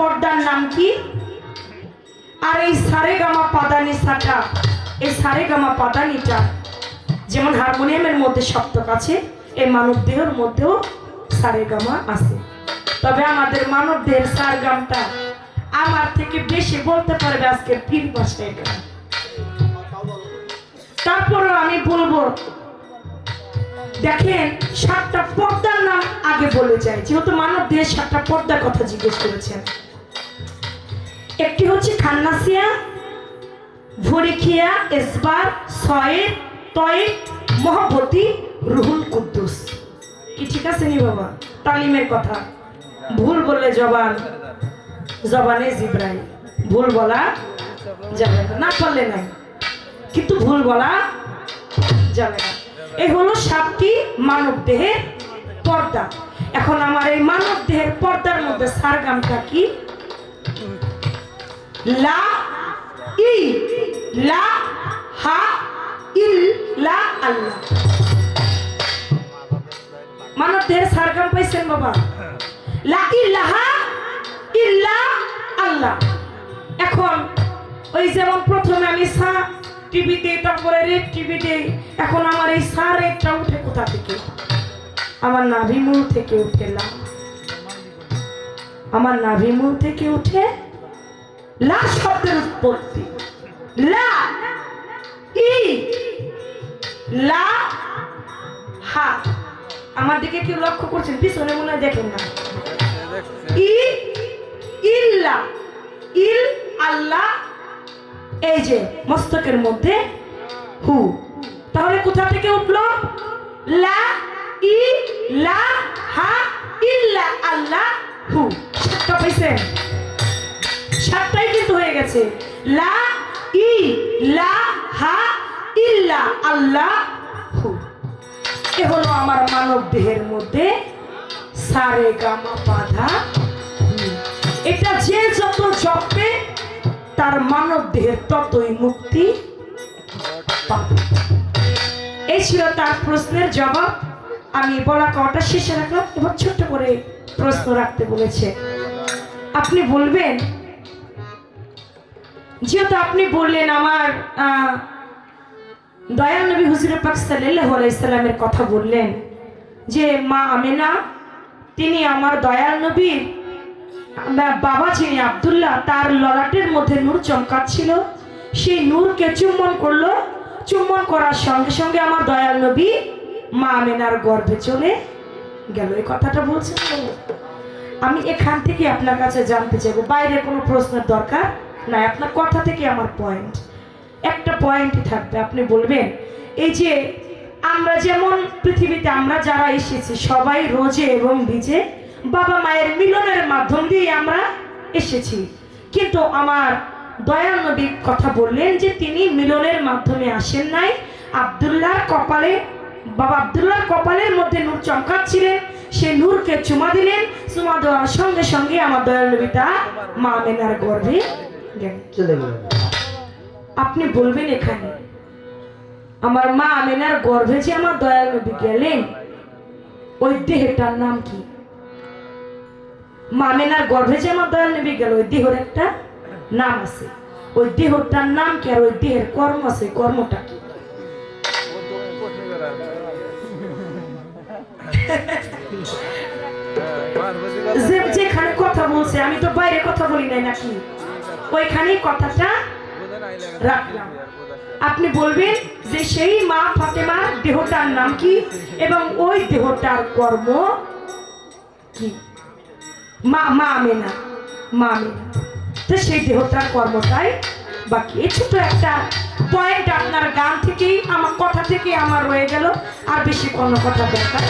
পর্দার নাম কি? আর এই সারেগামা পাদানি সাটা, এই সারেগামা পাদানিটা যেমন হারমোনিয়ামের মধ্যে সপ্তক আছে, এই মানব দেহের মধ্যেও সারেগামা আছে। তবে আমাদের মানব দেহের সারগামটা আমার থেকে বেশি বলতে পারবে আজকের পীর ভাষায়। তারপরেও আমি বলবো, দেখেন 7টা পর্দার নাম আগে বলে যায়, যেহেতু মানব দেহের 7টা পর্দার কথা জিজ্ঞেস করেছেন। একটি হচ্ছে খান্নাসিয়া, ভরিখিয়া, ইসবার, সয়েদ, তয়েব, মহব্বতী, রুহুল কুদ্দুস। কি ঠিক আছে নি বাবা? তালিমের কথা। ভুল বললে জবানে জিব্রাইল, ভুল বলা যাবে না, না পারলে নাই, কিন্তু ভুল বলা যাবে না। এই হলো 7টি মানব দেহের পর্দা। এখন আমার এই মানব দেহের পর্দার মধ্যে সারগামটা কি? লা ই লা হা ইল লা আল্লাহ। মানব দেহের সারগাম পাইছেন বাবা? লা ইলাহা ইল্লা আল্লাহ। এখন ওই যেমন প্রথমে আমি সা টিভিতে, তারপরে রেড টিভিতে, এখন আমার এই সা রেডটা উঠে কোথা থেকে? আমার নাভিমূল থেকে উঠে লা, আমার নাভিমূল থেকে উঠে লা শব্দের উৎপত্তি। লা ই লা হা। আমার দিকে কেউ লক্ষ্য করছেন? পিছনে মনে হয় দেখেন না। ই ইল্লা, ইল আল্লাহ, এই যে মস্তকের মধ্যে হু। তাহলে কোথা থেকে উঠলো? লা ই লা হা ইল্লা আল্লাহ হু। 7টা পাইছেন? 7টাই কিন্তু হয়ে গেছে। লা ই লা হা ইল্লা আল্লাহ হু। এ হলো আমার মানব দেহের মধ্যে সারেগামা পাধা। এটা যে যত জপে তার মানব দেহের ততই মুক্তি পাবে। এই ছিল তার প্রশ্নের জবাব। আমি বলা কথাটা শেষে রাখলাম। এবার ছোট্ট করে প্রশ্ন রাখতে বলেছে। আপনি বলবেন, যেহেতু আপনি বললেন আমার দয়াল নবী হুজুর পাক সাল্লাল্লাহু আলাইহি সাল্লামের কথা বললেন, যে মা আমেনা তিনি আমার দয়াল নবীর বাবা যিনি আব্দুল্লাহ, তার ললাটের মধ্যে নূর চমকাচ্ছিল, সেই নূরকে চুম্বন করলো। চুম্বন করার সঙ্গে সঙ্গে আমার দয়াল নবী মা আমেনার গর্ভে চলে গেল। এই কথাটা বলছেন। আমি এখান থেকে আপনার কাছে জানতে চাইবো, বাইরে কোনো প্রশ্নের দরকার নাই, আপনার কথা থেকে আমার পয়েন্ট, একটা পয়েন্টই থাকবে। আপনি বলবেন, এই যে আমরা যেমন পৃথিবীতে আমরা যারা এসেছি সবাই রোজে এবং ভিজে বাবা মায়ের মিলনের মাধ্যম দিয়ে আমরা এসেছি, কিন্তু আমার দয়াল নবী কথা বললেন যে তিনি মিলনের মাধ্যমে আসেন নাই। আব্দুল্লাহর কপালে, বাবা আব্দুল্লাহর কপালের মধ্যে নূর চমকাচ্ছিলেন, সেই নূরকে চুমা দিলেন। চুমা দেওয়ার সঙ্গে সঙ্গে আমার দয়াল নবী তা মা আমেনার গর্ভে চলে গেলেন। আপনি বলবেন, এখানে আমার মা আমেনার গর্ভে যে আমার দয়াল নবী গেলেন, ওই দেহটার নাম কি? মা আমেনার গর্ভে যে আমার দয়াল নবী গেল, ওই দেহের একটা নাম আছে। ওই দেহটার নাম কি? আর ওই দেহের কর্ম আছে, কর্মটা কি? যেখানে কথা বলছে, আমি তো বাইরে কথা বলি নাই নাকি, ওইখানেই কথাটা রাখলাম। আপনি বলবেন যে সেই মা ফাতেমার দেহটার নাম কি এবং ওই দেহটার কর্ম কি? মা আমেনা, মা আমেনা। তো সেই দেহটার কর্মটাই বাকি। এই ছোট একটা পয়েন্ট আপনার গান থেকেই, আমার কথা থেকে আমার রয়ে গেল। আর বেশি কোনো কথা দরকার।